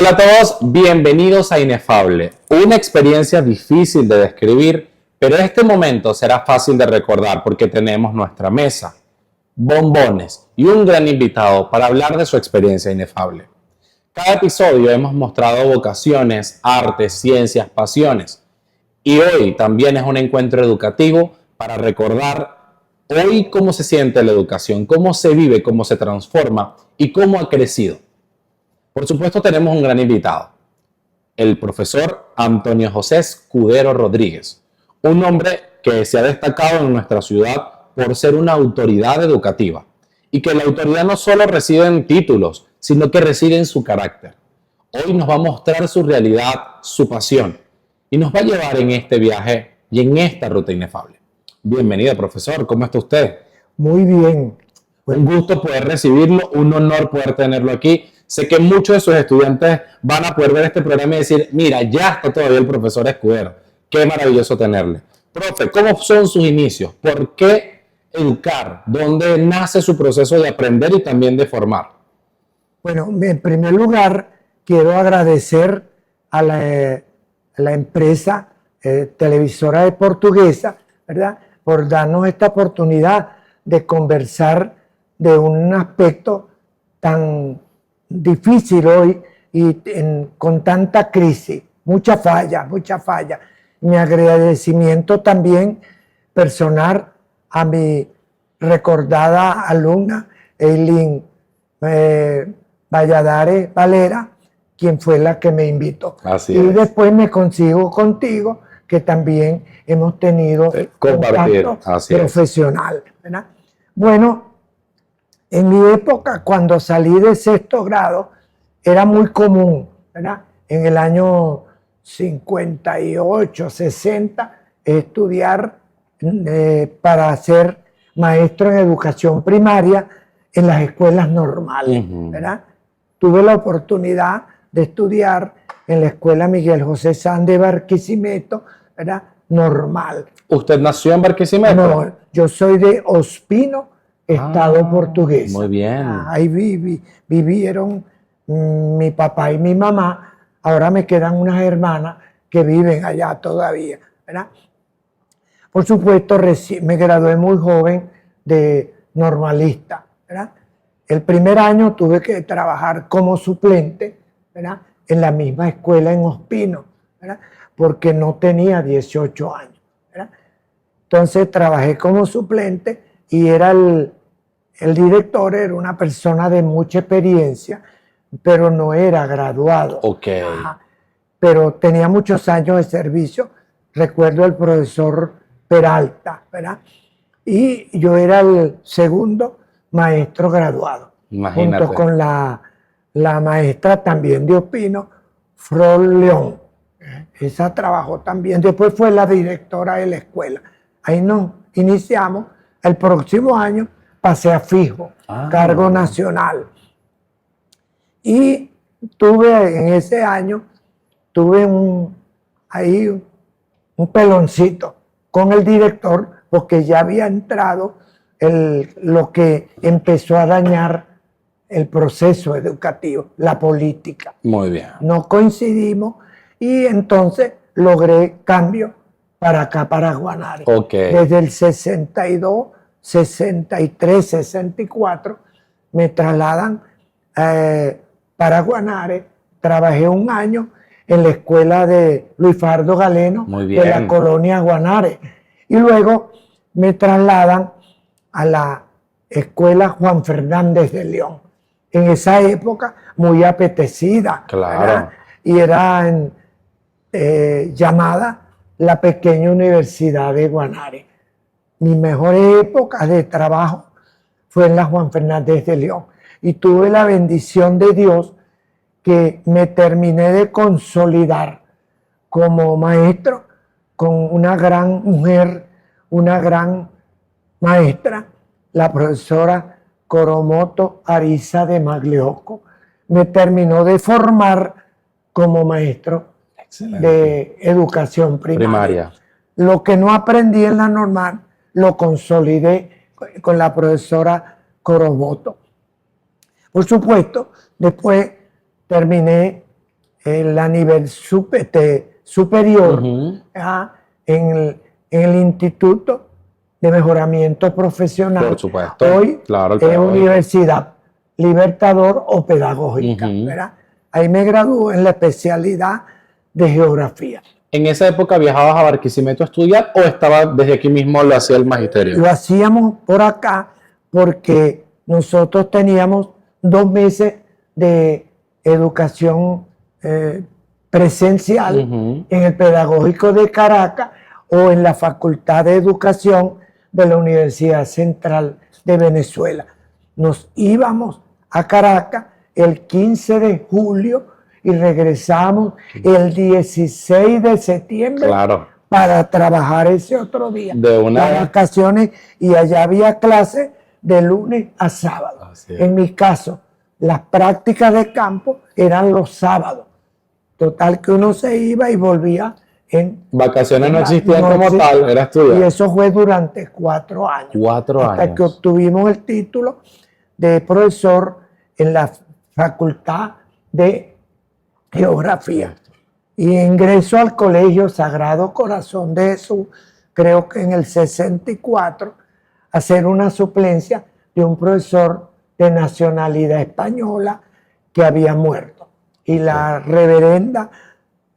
Hola a todos, bienvenidos a Inefable, una experiencia difícil de describir, pero este momento será fácil de recordar porque tenemos nuestra mesa, bombones y un gran invitado para hablar de su experiencia inefable. Cada episodio hemos mostrado vocaciones, artes, ciencias, pasiones y hoy también es un encuentro educativo para recordar hoy cómo se siente la educación, cómo se vive, cómo se transforma y cómo ha crecido. Por supuesto tenemos un gran invitado, el profesor Antonio José Escudero Rodríguez, un hombre que se ha destacado en nuestra ciudad por ser una autoridad educativa y que la autoridad no solo reside en títulos, sino que reside en su carácter. Hoy nos va a mostrar su realidad, su pasión y nos va a llevar en este viaje y en esta ruta inefable. Bienvenido, profesor, ¿cómo está usted? Muy bien. Un gusto poder recibirlo, un honor poder tenerlo aquí. Sé que muchos de sus estudiantes van a poder ver este programa y decir, mira, ya está todavía el profesor Escudero. Qué maravilloso tenerle. Profe, ¿cómo son sus inicios? ¿Por qué educar? ¿Dónde nace su proceso de aprender y también de formar? Bueno, en primer lugar, quiero agradecer a la empresa televisora de Portuguesa, ¿verdad?, por darnos esta oportunidad de conversar de un aspecto tan difícil hoy y con tanta crisis, mucha falla. Mi agradecimiento también personal a mi recordada alumna, Eileen Valladares Valera, quien fue la que me invitó. Así y es. Después me consigo contigo, que también hemos tenido Compartir, así profesional, ¿verdad? Bueno, en mi época, cuando salí de sexto grado, era muy común, ¿verdad?, en el año 58, 60, estudiar para ser maestro en educación primaria en las escuelas normales, ¿verdad? Tuve la oportunidad de estudiar en la escuela Miguel José Sanz de Barquisimeto, ¿verdad?, normal. ¿Usted nació en Barquisimeto? No, yo soy de Ospino, estado Portuguesa. Muy bien. Ahí vivieron mi papá y mi mamá. Ahora me quedan unas hermanas que viven allá todavía, ¿verdad? Por supuesto, me gradué muy joven de normalista, ¿verdad? El primer año tuve que trabajar como suplente, ¿verdad?, en la misma escuela en Ospino, ¿verdad?, porque no tenía 18 años, ¿verdad? Entonces trabajé como suplente y era el director era una persona de mucha experiencia, pero no era graduado. Ok. Ajá. Pero tenía muchos años de servicio. Recuerdo el profesor Peralta, ¿verdad? Y yo era el segundo maestro graduado. Imagínate. Junto con la maestra también de Ospino, Frol León. Esa trabajó también. Después fue la directora de la escuela. Ahí nos iniciamos. El próximo año pasé a fijo, cargo nacional. Y en ese año, tuve un peloncito con el director, porque ya había entrado lo que empezó a dañar el proceso educativo, la política. Muy bien. No coincidimos y entonces logré cambio para acá, para Guanare. Ok. Desde el 62, 63, 64, me trasladan para Guanare. Trabajé un año en la escuela de Luis Fardo Galeno, de la colonia Guanare. Y luego me trasladan a la escuela Juan Fernández de León. En esa época, muy apetecida. Claro. ¿Verdad? Y era llamada la pequeña Universidad de Guanare. Mis mejores épocas de trabajo fue en la Juan Fernández de León. Y tuve la bendición de Dios que me terminé de consolidar como maestro con una gran mujer, una gran maestra, la profesora Coromoto Ariza de Maglioco. Me terminó de formar como maestro de educación primaria. Lo que no aprendí en la normal, lo consolidé con la profesora Coromoto. Por supuesto, después terminé a nivel superior, Ujú. en el Instituto de Mejoramiento Profesional. Por supuesto. Hoy Claro, el es pedagógico. Universidad Libertador o Pedagógica, Ujú. ¿verdad? Ahí me gradué en la especialidad de Geografía. ¿En esa época viajabas a Barquisimeto a estudiar o estaba desde aquí mismo lo hacía el magisterio? Lo hacíamos por acá porque nosotros teníamos 2 meses de educación presencial Ujú. en el Pedagógico de Caracas o en la Facultad de Educación de la Universidad Central de Venezuela. Nos íbamos a Caracas el 15 de julio y regresamos el 16 de septiembre Claro. para trabajar ese otro día. De una Las vez. vacaciones, y allá había clases de lunes a sábado. Así es. En mi caso, las prácticas de campo eran los sábados. Total que uno se iba y volvía en... Vacaciones no existían no como exist- tal, era Y estudiar. eso fue durante 4 años. 4 Hasta que años. obtuvimos el título de profesor en la Facultad de Geografía. Y ingreso al Colegio Sagrado Corazón de Jesús, creo que en el 64, a hacer una suplencia de un profesor de nacionalidad española que había muerto. Y la reverenda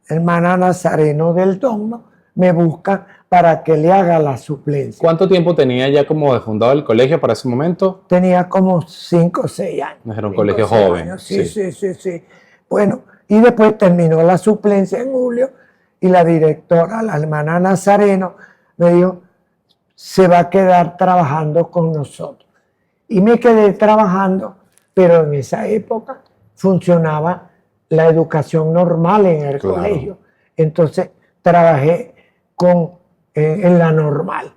hermana Nazareno del Domo me busca para que le haga la suplencia. ¿Cuánto tiempo tenía ya como de fundado el colegio para ese momento? Tenía como 5 o 6 años. Era un 5 o colegio 6 joven, años. Sí, sí. sí, sí, sí. Bueno, y después terminó la suplencia en julio y la directora, la hermana Nazareno, me dijo, se va a quedar trabajando con nosotros. Y me quedé trabajando, pero en esa época funcionaba la educación normal en el Claro. colegio. Entonces trabajé en la normal.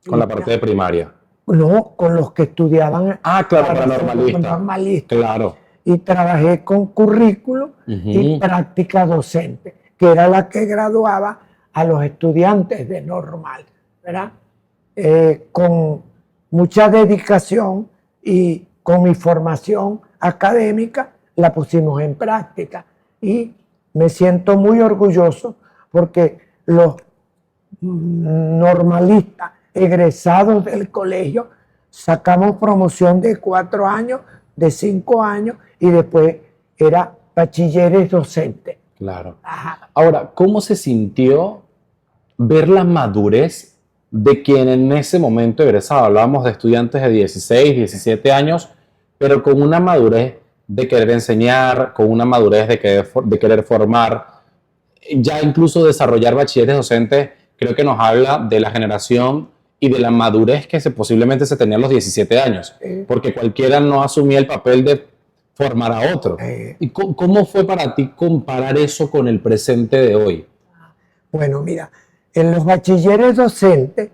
Con la parte de primaria. No, con los que estudiaban Ah, claro, para ser normalista. normalista. Claro. Y trabajé con currículo y Ujú. práctica docente, que era la que graduaba a los estudiantes de normal, ¿verdad? Con mucha dedicación y con mi formación académica la pusimos en práctica. Y me siento muy orgulloso porque los normalistas egresados del colegio sacamos promoción de 4 años, de 5 años y después era bachilleres docentes. Claro. Ajá. Ahora, ¿cómo se sintió ver la madurez de quien en ese momento egresaba? Hablábamos de estudiantes de 16, 17 años, pero con una madurez de querer enseñar, con una madurez de querer formar, ya incluso desarrollar bachilleres docentes, creo que nos habla de la generación y de la madurez que posiblemente se tenía a los 17 años, porque cualquiera no asumía el papel de formar a otro. ¿Y cómo fue para ti comparar eso con el presente de hoy? Bueno, mira, en los bachilleres docentes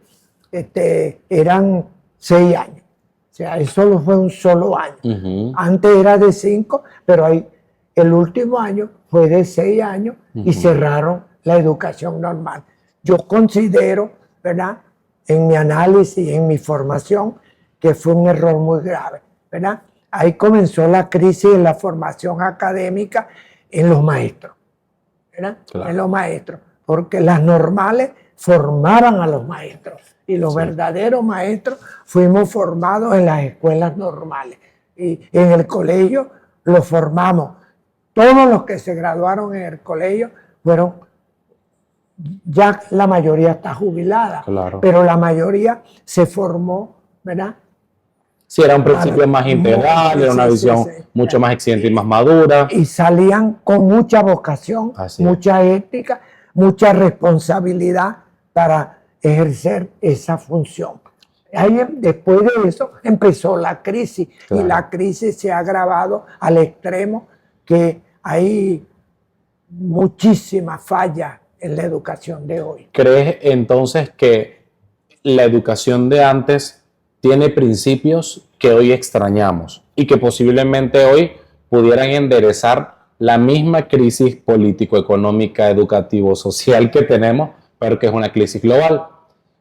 eran 6 años. O sea, eso fue un solo año. Uh-huh. Antes era de 5, pero el último año fue de 6 años y cerraron la educación normal. Yo considero, ¿verdad?, en mi análisis, en mi formación, que fue un error muy grave, ¿verdad? Ahí comenzó la crisis en la formación académica en los maestros, ¿verdad? Claro. En los maestros, porque las normales formaban a los maestros y los verdaderos maestros fuimos formados en las escuelas normales. Y en el colegio los formamos. Todos los que se graduaron en el colegio fueron, ya la mayoría está jubilada, Claro. pero la mayoría se formó, ¿verdad? Sí, era un principio más integral, era una visión mucho más exigente y más madura. Y salían con mucha vocación, Así es. mucha ética, mucha responsabilidad para ejercer esa función. Ahí, después de eso empezó la crisis, Claro. y la crisis se ha agravado al extremo que hay muchísimas fallas en la educación de hoy. ¿Crees entonces que la educación de antes tiene principios que hoy extrañamos y que posiblemente hoy pudieran enderezar la misma crisis político-económica, educativo-social que tenemos, pero que es una crisis global?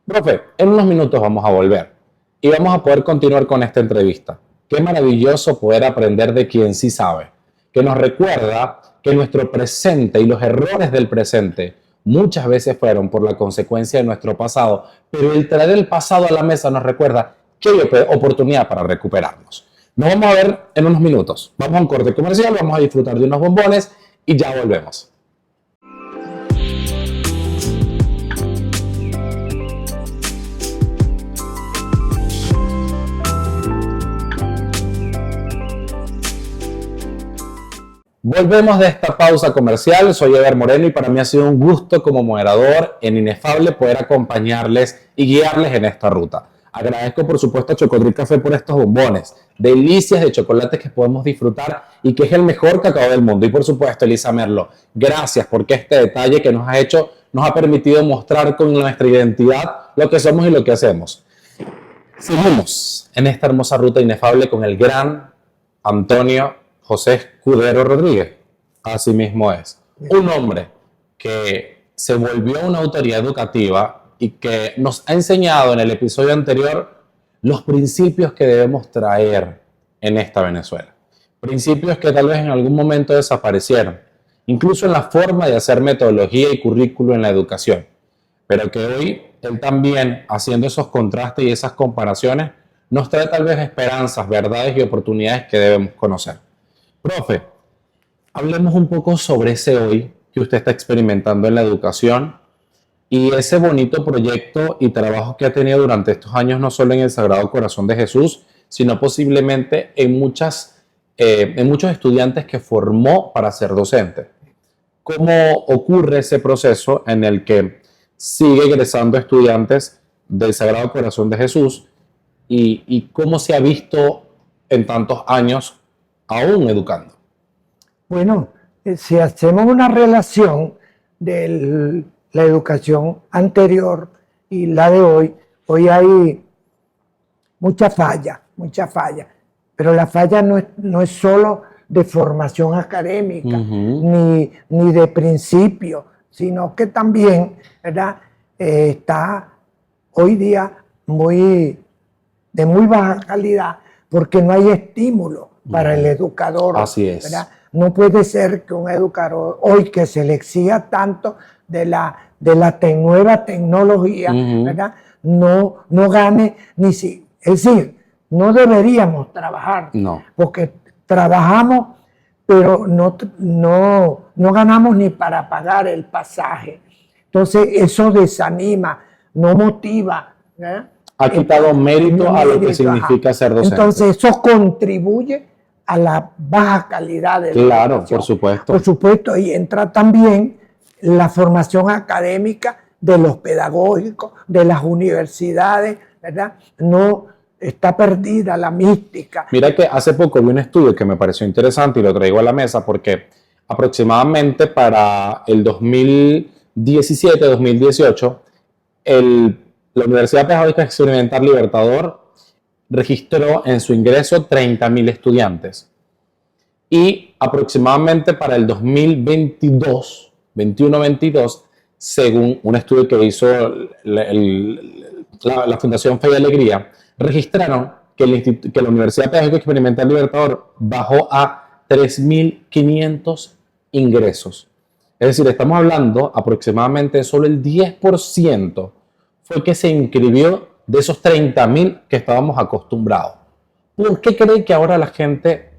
Profe, en unos minutos vamos a volver y vamos a poder continuar con esta entrevista. Qué maravilloso poder aprender de quien sí sabe, que nos recuerda que nuestro presente y los errores del presente muchas veces fueron por la consecuencia de nuestro pasado, pero el traer el pasado a la mesa nos recuerda que hay oportunidad para recuperarnos. Nos vamos a ver en unos minutos. Vamos a un corte comercial, vamos a disfrutar de unos bombones y ya volvemos. Volvemos de esta pausa comercial. Soy Ever Moreno y para mí ha sido un gusto como moderador en Inefable poder acompañarles y guiarles en esta ruta. Agradezco por supuesto a Chocotril Café por estos bombones, delicias de chocolate que podemos disfrutar y que es el mejor cacao del mundo. Y por supuesto Elisa Merlo, gracias porque este detalle que nos ha hecho nos ha permitido mostrar con nuestra identidad lo que somos y lo que hacemos. Seguimos en esta hermosa ruta inefable con el gran Antonio José Escudero Rodríguez. Así mismo es. Un hombre que se volvió una autoridad educativa y que nos ha enseñado en el episodio anterior los principios que debemos traer en esta Venezuela. Principios que tal vez en algún momento desaparecieron, incluso en la forma de hacer metodología y currículo en la educación. Pero que hoy él también, haciendo esos contrastes y esas comparaciones, nos trae tal vez esperanzas, verdades y oportunidades que debemos conocer. Profe, hablemos un poco sobre ese hoy que usted está experimentando en la educación y ese bonito proyecto y trabajo que ha tenido durante estos años, no solo en el Sagrado Corazón de Jesús, sino posiblemente en muchos estudiantes que formó para ser docente. ¿Cómo ocurre ese proceso en el que sigue egresando estudiantes del Sagrado Corazón de Jesús y cómo se ha visto en tantos años aún educando? Bueno, si hacemos una relación de la educación anterior y la de hoy hay mucha falla, pero la falla no es solo de formación académica, ni de principio, sino que también, ¿verdad? Está hoy día de muy baja calidad porque no hay estímulo para el educador. Así es. ¿Verdad? No puede ser que un educador hoy que se le exija tanto de la nueva tecnología, ¿verdad? No gane ni si. Es decir, no deberíamos trabajar, porque trabajamos, pero no ganamos ni para pagar el pasaje. Entonces, eso desanima, no motiva, ¿verdad? Ha quitado mérito a lo que significa ser docente. Entonces, eso contribuye a la baja calidad de la educación. Por supuesto. Por supuesto, y entra también la formación académica de los pedagógicos, de las universidades, ¿verdad? No está perdida la mística. Mira que hace poco vi un estudio que me pareció interesante y lo traigo a la mesa porque aproximadamente para el 2017-2018, la Universidad Pedagógica Experimental Libertador registró en su ingreso 30.000 estudiantes. Y aproximadamente para el 2022, 21-22, según un estudio que hizo la Fundación Fe y Alegría, registraron que la Universidad Pedagógica Experimental Libertador bajó a 3.500 ingresos. Es decir, estamos hablando aproximadamente de solo el 10% fue que se inscribió de esos 30.000 que estábamos acostumbrados. ¿Por qué cree que ahora la gente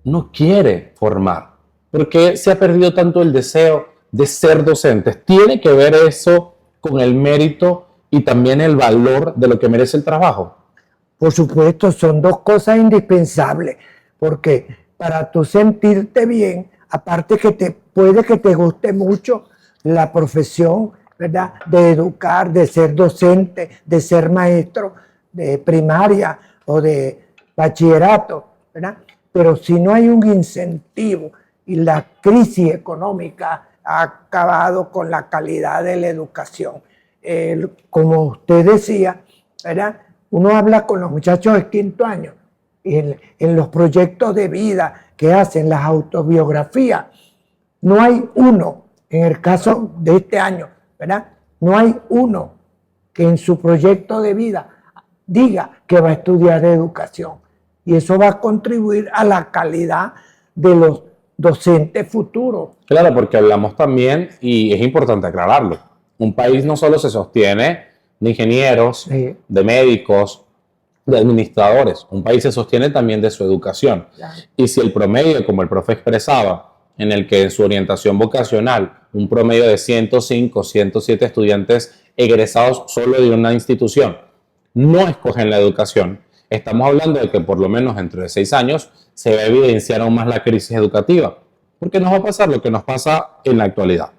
no quiere formar? ¿Por qué se ha perdido tanto el deseo de ser docentes? ¿Tiene que ver eso con el mérito y también el valor de lo que merece el trabajo? Por supuesto, son dos cosas indispensables, porque para tú sentirte bien, aparte que puede que te guste mucho la profesión, ¿verdad? De educar, de ser docente, de ser maestro de primaria o de bachillerato, ¿verdad? Pero si no hay un incentivo y la crisis económica ha acabado con la calidad de la educación. Como usted decía, ¿verdad? Uno habla con los muchachos de quinto año y en los proyectos de vida que hacen, las autobiografías, no hay uno, en el caso de este año, ¿verdad? No hay uno que en su proyecto de vida diga que va a estudiar educación. Y eso va a contribuir a la calidad de docentes futuros. Claro, porque hablamos también, y es importante aclararlo, un país no solo se sostiene de ingenieros, Sí. de médicos, de administradores, un país se sostiene también de su educación. Claro. Y si el promedio, como el profe expresaba, en el que en su orientación vocacional, un promedio de 105, 107 estudiantes egresados solo de una institución no escogen la educación, estamos hablando de que por lo menos dentro de 6 años se va a evidenciar aún más la crisis educativa, porque nos va a pasar lo que nos pasa en la actualidad.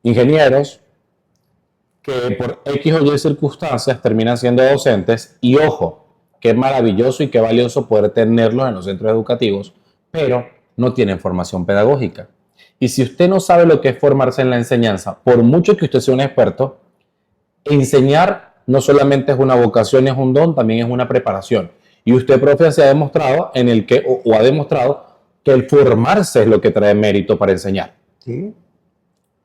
Ingenieros que por X o Y circunstancias terminan siendo docentes, y ojo, qué maravilloso y qué valioso poder tenerlos en los centros educativos, pero no tienen formación pedagógica. Y si usted no sabe lo que es formarse en la enseñanza, por mucho que usted sea un experto, enseñar no solamente es una vocación, es un don, también es una preparación. Y usted, profe, se ha demostrado en el que, o ha demostrado que el formarse es lo que trae mérito para enseñar. ¿Sí?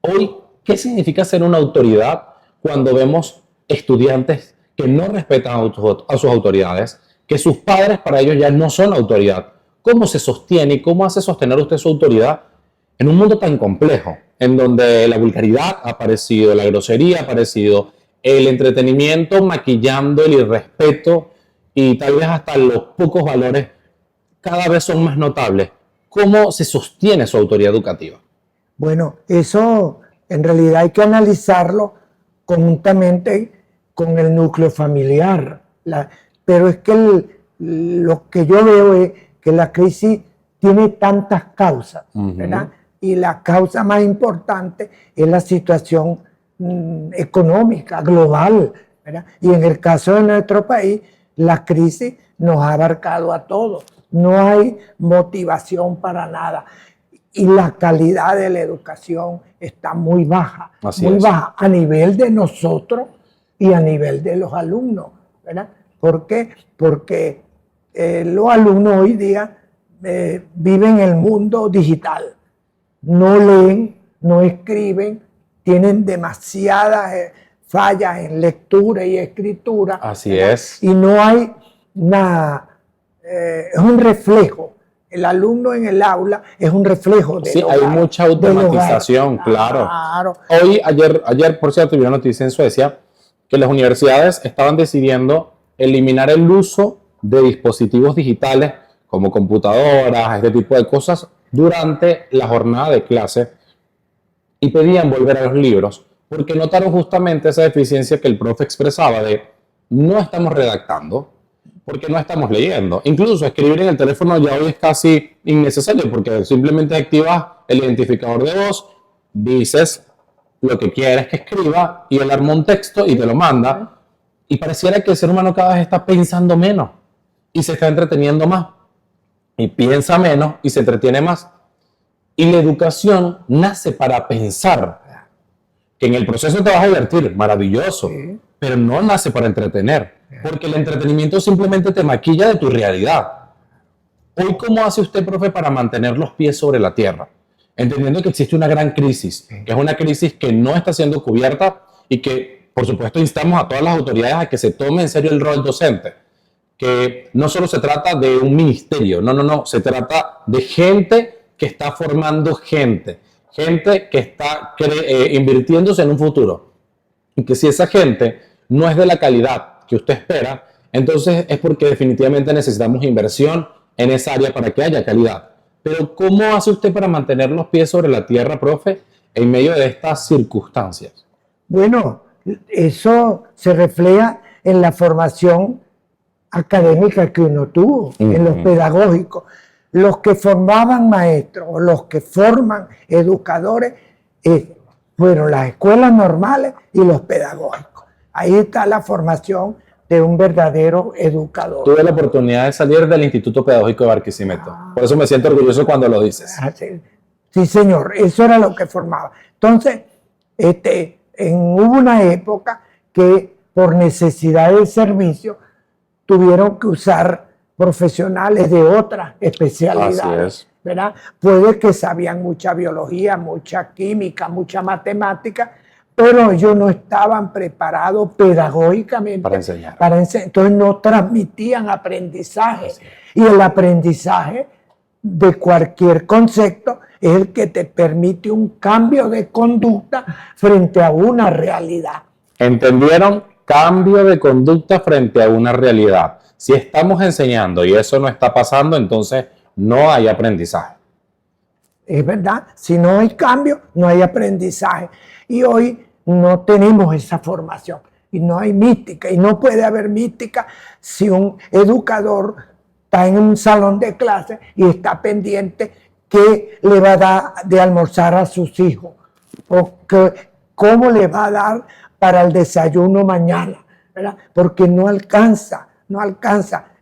Hoy, ¿qué significa ser una autoridad cuando vemos estudiantes que no respetan a sus autoridades, que sus padres para ellos ya no son autoridad? ¿Cómo se sostiene y cómo hace sostener usted su autoridad en un mundo tan complejo, en donde la vulgaridad ha aparecido, la grosería ha aparecido, el entretenimiento maquillando el irrespeto y tal vez hasta los pocos valores cada vez son más notables? ¿Cómo se sostiene su autoridad educativa? Bueno, eso en realidad hay que analizarlo conjuntamente con el núcleo familiar. Pero es que lo que yo veo es que la crisis tiene tantas causas, ¿verdad? Y la causa más importante es la situación económica, global, ¿verdad? Y en el caso de nuestro país, la crisis nos ha abarcado a todos. No hay motivación para nada. Y la calidad de la educación está muy baja. Muy baja a nivel de nosotros y a nivel de los alumnos, ¿verdad? ¿Por qué? Porque los alumnos hoy día viven en el mundo digital. No leen, no escriben, tienen demasiadas fallas en lectura y escritura. Así ¿verdad? es. Y no hay es un reflejo. El alumno en el aula es un reflejo de Sí, hay mucha automatización, claro. Ayer, por cierto, vi una noticia en Suecia que las universidades estaban decidiendo eliminar el uso de dispositivos digitales como computadoras, este tipo de cosas, durante la jornada de clase, y pedían volver a los libros porque notaron justamente esa deficiencia que el profe expresaba de no estamos redactando porque no estamos leyendo. Incluso escribir en el teléfono ya hoy es casi innecesario porque simplemente activas el identificador de voz, dices lo que quieres que escriba y él arma un texto y te lo manda. Y pareciera que el ser humano cada vez está pensando menos y se está entreteniendo más. Y piensa menos y se entretiene más. Y la educación nace para pensar. Que en el proceso te vas a divertir, maravilloso, sí, pero no nace para entretener, porque el entretenimiento simplemente te maquilla de tu realidad. Hoy, ¿cómo hace usted, profe, para mantener los pies sobre la tierra? Entendiendo que existe una gran crisis, que es una crisis que no está siendo cubierta y que, por supuesto, instamos a todas las autoridades a que se tome en serio el rol docente, que no solo se trata de un ministerio, no, se trata de gente que está formando gente que está invirtiéndose en un futuro. Y que si esa gente no es de la calidad que usted espera, entonces es porque definitivamente necesitamos inversión en esa área para que haya calidad. Pero ¿cómo hace usted para mantener los pies sobre la tierra, profe, en medio de estas circunstancias? Bueno, eso se refleja en la formación académica que uno tuvo, en los pedagógicos. Los que formaban maestros o los que forman educadores fueron las escuelas normales y los pedagógicos. Ahí está la formación de un verdadero educador. Tuve la oportunidad de salir del Instituto Pedagógico de Barquisimeto. Por eso me siento orgulloso cuando lo dices. Sí, señor, eso era lo que formaba. Entonces, hubo una época que por necesidad del servicio tuvieron que usar profesionales de otras especialidades. Así es. ¿Verdad? Puede que sabían mucha biología, mucha química, mucha matemática, pero ellos no estaban preparados pedagógicamente para enseñar. Entonces no transmitían aprendizaje. Y el aprendizaje de cualquier concepto es el que te permite un cambio de conducta frente a una realidad. ¿Entendieron? Cambio de conducta frente a una realidad. Si estamos enseñando y eso no está pasando, entonces no hay aprendizaje. Es verdad, si no hay cambio, no hay aprendizaje. Y hoy no tenemos esa formación. Y no hay mística. Y no puede haber mística si un educador está en un salón de clase y está pendiente qué le va a dar de almorzar a sus hijos. O cómo le va a dar para el desayuno mañana, ¿verdad? Porque no alcanza.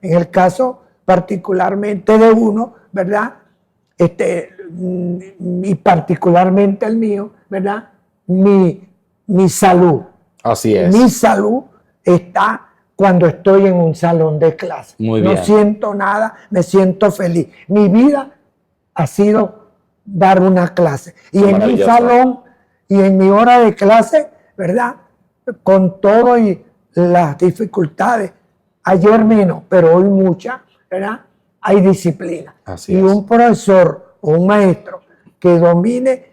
En el caso particularmente de uno, ¿verdad? Y particularmente el mío, ¿verdad? Mi salud. Así es. Mi salud está cuando estoy en un salón de clase. Muy bien. No siento nada, me siento feliz. Mi vida ha sido dar una clase. Y en mi salón y en mi hora de clase, ¿verdad? Con todo y las dificultades, ayer menos, pero hoy muchas, ¿verdad? Hay disciplina. Así y es. un profesor o un maestro que domine,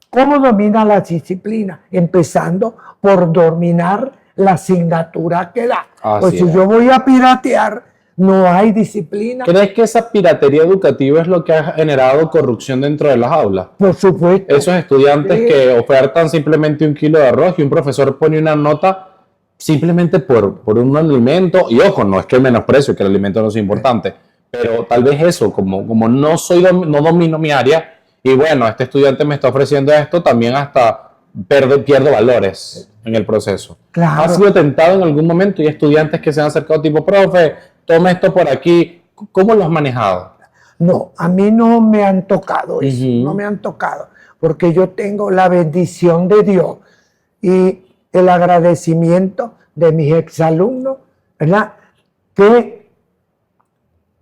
¿cómo domina la disciplina? Empezando por dominar la asignatura que da. Pues si yo voy a piratear, no hay disciplina. ¿Crees que esa piratería educativa es lo que ha generado corrupción dentro de las aulas? Por supuesto. Esos estudiantes que ofertan simplemente 1 kilo de arroz y un profesor pone una nota simplemente por un alimento. Y ojo, no es que menosprecio que el alimento no sea importante, pero tal vez eso, como no domino mi área, y bueno, este estudiante me está ofreciendo esto, también hasta pierdo valores en el proceso. Claro. ¿Has sido tentado en algún momento? Y estudiantes que se han acercado tipo, profe, toma esto por aquí. ¿Cómo lo has manejado? No, a mí no me han tocado eso, no me han tocado, porque yo tengo la bendición de Dios y el agradecimiento de mis exalumnos, ¿verdad? Que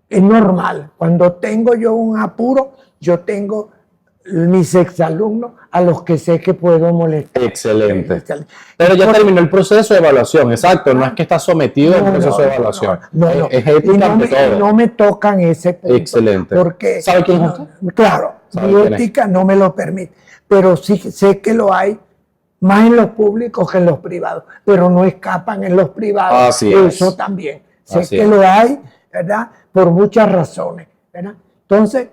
es normal, cuando tengo yo un apuro, yo tengo mis exalumnos a los que sé que puedo molestar. Excelente. Pero ya terminó el proceso de evaluación, exacto, no es que está sometido al proceso de evaluación. No. Es ética ante todo. No me tocan ese punto. Excelente. Porque, ¿Sabe quién es usted? Claro, mi ética no me lo permite, pero sí sé que lo hay más en los públicos que en los privados, pero no escapan en los privados. Así eso es. también. Sé que lo hay, ¿verdad? Por muchas razones, ¿verdad? Entonces,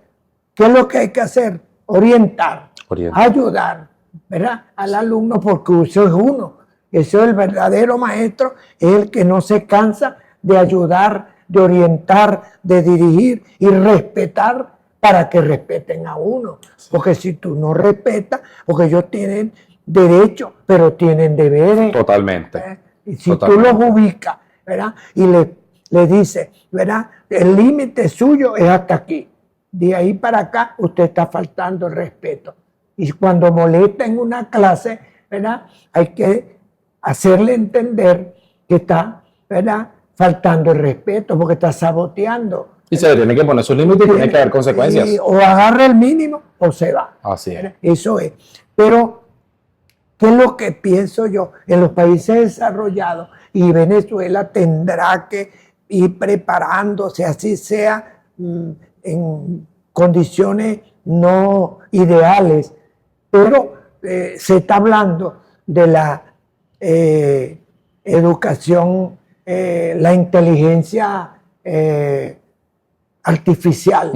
¿qué es lo que hay que hacer? Orientar. Ayudar, ¿verdad? Al alumno, porque eso es uno. Eso es el verdadero maestro, es el que no se cansa de ayudar, de orientar, de dirigir y respetar para que respeten a uno. Porque si tú no respetas, porque ellos tienen derechos, pero tienen deberes. Totalmente. Y si tú los ubicas, ¿verdad? Y le dices, ¿verdad? El límite suyo es hasta aquí. De ahí para acá, usted está faltando el respeto. Y cuando molesta en una clase, ¿verdad? Hay que hacerle entender que está, ¿verdad? Faltando el respeto, porque está saboteando. Y se le tiene que poner sus límites y tiene que haber consecuencias. O agarra el mínimo o se va. Así es. Eso es. Pero, ¿qué es lo que pienso yo? En los países desarrollados, y Venezuela tendrá que ir preparándose, así sea en condiciones no ideales, pero se está hablando de la educación, la inteligencia artificial.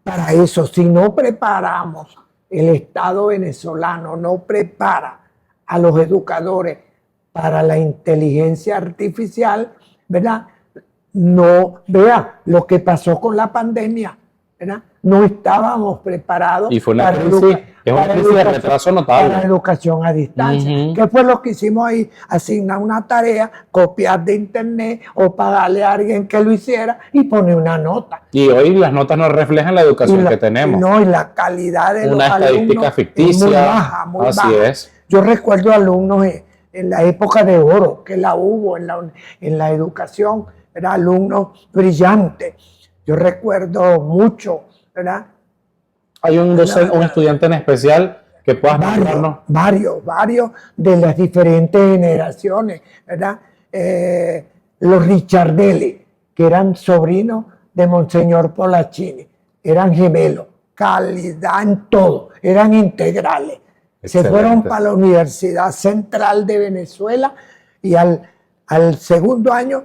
Para eso, si no preparamos, el Estado venezolano no prepara a los educadores para la inteligencia artificial, ¿verdad? No, vea lo que pasó con la pandemia, ¿verdad? No estábamos preparados. Y fue una crisis, es una crisis de retraso notable. Para educación a distancia. ¿Qué fue lo que hicimos ahí? Asignar una tarea, copiar de internet o pagarle a alguien que lo hiciera y poner una nota. Y hoy las notas no reflejan la educación que tenemos. No, y la calidad de una los estadística alumnos ficticia. Es muy baja, muy Así baja. es. Yo recuerdo alumnos en la época de oro, que la hubo en la educación, eran alumnos brillantes. Yo recuerdo mucho, ¿verdad? Hay un estudiante en especial que puedas nombrarnos. Varios de las diferentes generaciones, ¿verdad? Los Ricciardelli, que eran sobrinos de Monseñor Polaccini. eran gemelos, calidad en todo, eran integrales. Excelente. Se fueron para la Universidad Central de Venezuela y al segundo año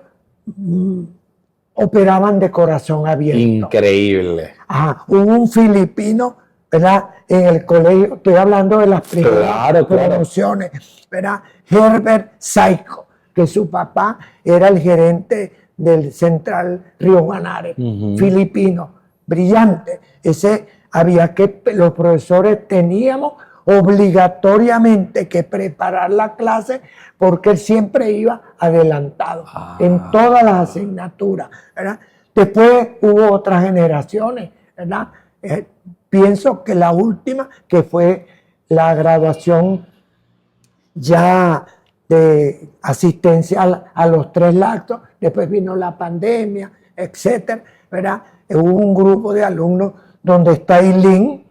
operaban de corazón abierto. Increíble. Ajá, hubo un filipino, ¿verdad? En el colegio, estoy hablando de las primeras promociones, ¿verdad? Herbert Saico, que su papá era el gerente del Central Río Guanare, filipino, brillante. Ese había que, los profesores teníamos obligatoriamente que preparar la clase porque él siempre iba adelantado en todas las asignaturas, ¿verdad? Después hubo otras generaciones, ¿verdad? Pienso que la última, que fue la graduación ya de asistencia a los 3 lactos, después vino la pandemia, etcétera, ¿verdad? Hubo un grupo de alumnos donde está Eileen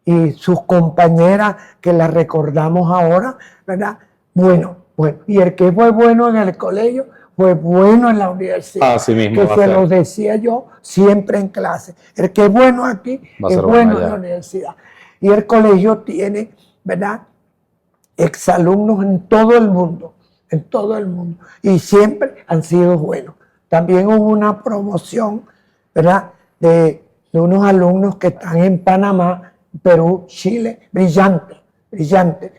y sus compañeras que las recordamos ahora, ¿verdad? Bueno, y el que fue bueno en el colegio fue bueno en la universidad. Así mismo que se lo decía yo siempre en clase. El que es bueno aquí es bueno en la universidad. Y el colegio tiene, ¿verdad?, exalumnos en todo el mundo, y siempre han sido buenos. También hubo una promoción, ¿verdad?, de unos alumnos que están en Panamá, Perú, Chile, brillante.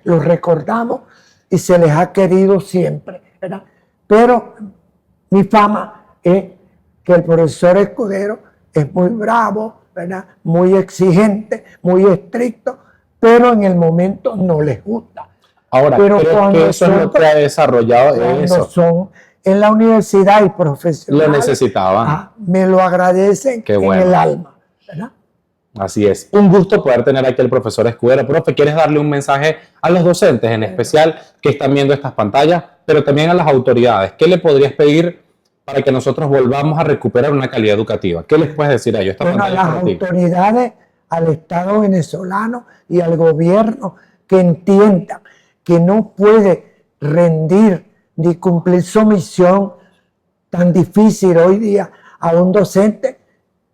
Los recordamos y se les ha querido siempre, ¿verdad? Pero mi fama es que el profesor Escudero es muy bravo, ¿verdad?, muy exigente, muy estricto, pero en el momento no les gusta. Ahora, pero creo que eso es lo que ha desarrollado eso. Son en la universidad y profesionales. Lo necesitaban. Me lo agradecen en el alma, ¿verdad? Así es. Un gusto poder tener aquí al profesor Escudero. Profe, ¿quieres darle un mensaje a los docentes en especial que están viendo estas pantallas, pero también a las autoridades? ¿Qué le podrías pedir para que nosotros volvamos a recuperar una calidad educativa? ¿Qué les puedes decir a ellos? Bueno, a las autoridades, al Estado venezolano y al gobierno, que entiendan que no puede rendir ni cumplir su misión tan difícil hoy día a un docente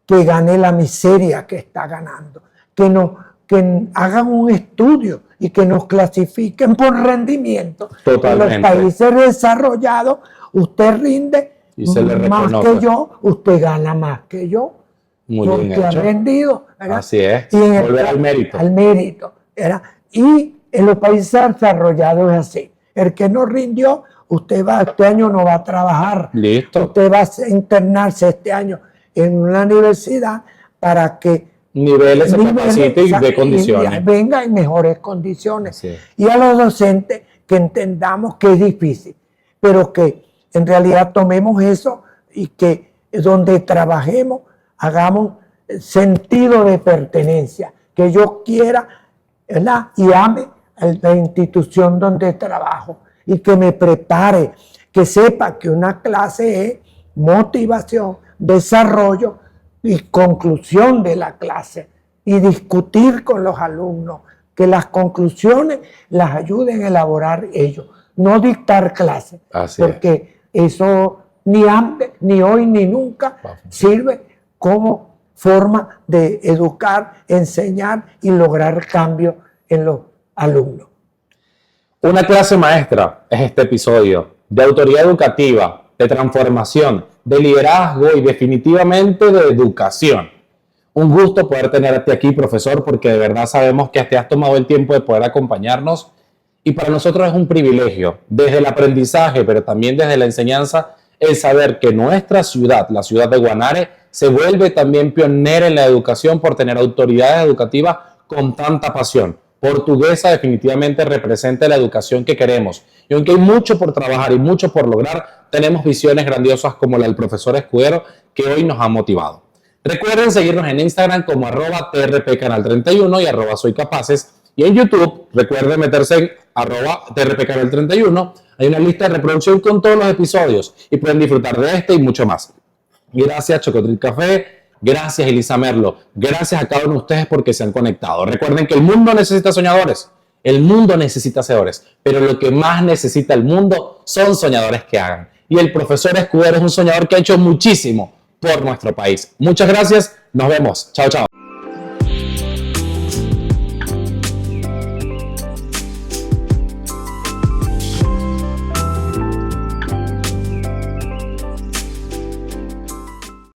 que gane la miseria que está ganando, que hagan un estudio y que nos clasifiquen por rendimiento. Totalmente. En los países desarrollados, usted rinde y se le más que yo, usted gana más que yo. Muy bien hecho. Ha rendido, ¿verdad? Así es, y volver al mérito. Al mérito, ¿verdad? Y en los países desarrollados es así. El que no rindió, este año no va a trabajar. Listo. Usted va a internarse este año en una universidad para que niveles se capacite y de condiciones. Y venga en mejores condiciones. Y a los docentes que entendamos que es difícil, pero que en realidad tomemos eso y que donde trabajemos hagamos sentido de pertenencia, que yo quiera, ¿verdad?, y ame a la institución donde trabajo y que me prepare, que sepa que una clase es motivación, desarrollo y conclusión de la clase, y discutir con los alumnos, que las conclusiones las ayuden a elaborar ellos, no dictar clases, porque eso ni antes, ni hoy, ni nunca sirve como forma de educar, enseñar y lograr cambio en los alumnos. Una clase maestra es este episodio de autoridad educativa, de transformación, de liderazgo y definitivamente de educación. Un gusto poder tenerte aquí, profesor, porque de verdad sabemos que te has tomado el tiempo de poder acompañarnos y para nosotros es un privilegio, desde el aprendizaje, pero también desde la enseñanza, el saber que nuestra ciudad, la ciudad de Guanare, se vuelve también pionera en la educación por tener autoridades educativas con tanta pasión. Portuguesa definitivamente representa la educación que queremos. Y aunque hay mucho por trabajar y mucho por lograr, tenemos visiones grandiosas como la del profesor Escudero, que hoy nos ha motivado. Recuerden seguirnos en Instagram como @trpcanal31 y @soycapaces. Y en YouTube, recuerden meterse en @trpcanal31. Hay una lista de reproducción con todos los episodios y pueden disfrutar de este y mucho más. Gracias, Chocotril Café. Gracias, Elisa Merlo. Gracias a cada uno de ustedes porque se han conectado. Recuerden que el mundo necesita soñadores. El mundo necesita hacedores. Pero lo que más necesita el mundo son soñadores que hagan. Y el profesor Escudero es un soñador que ha hecho muchísimo por nuestro país. Muchas gracias. Nos vemos. Chao, chao.